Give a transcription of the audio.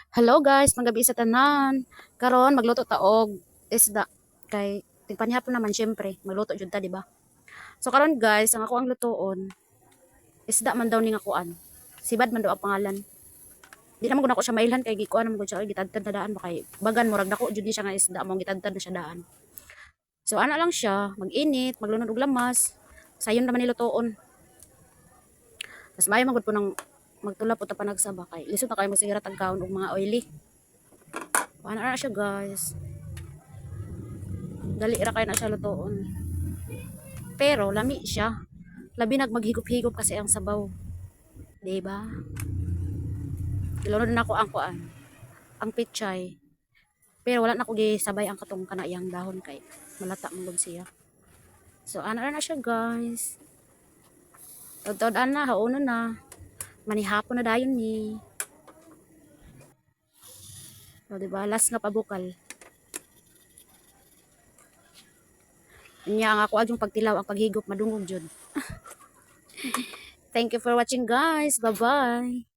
Hello guys, magabi sa tanan. Karon magluto ta og isda. Kay tigpanyapon naman syempre, magluto jud ta, di ba? So karon guys, ang ako ang lutoon, isda man daw ning akuan. Sibad man daw ang pangalan. Di naman gud ako siya mailhan kay gikuan naman gud siya gitadtad na daan ba kay bagan murag dako jud ni siya nga isda mo gitadtad na siya daan. So ana lang siya, mag-init, maglunod og lamas. Sayon naman nilutoon. Mas maayo man gud po nang magtula po ta panagsaba kay lisod na kayo magsihirat ang kaon og mga oily. Paano na siya guys? Dali ra kayo na siya lutoon. Pero lami siya. Labi nagmaghigop-higop kasi ang sabaw. 'Di ba? Ilunod na ako ang kuan, ang pichay. Pero wala na ko gisabay ang katong kanayang dahon kay malata man siya. So ana na siya guys. Tod-tod ana hauno na. Manihapon na dayon ni. O 'di ba? Last nga pabukal. Nya ang ako agyong pagtilaw ang paghigop madungog jud. Thank you for watching guys. Bye-bye.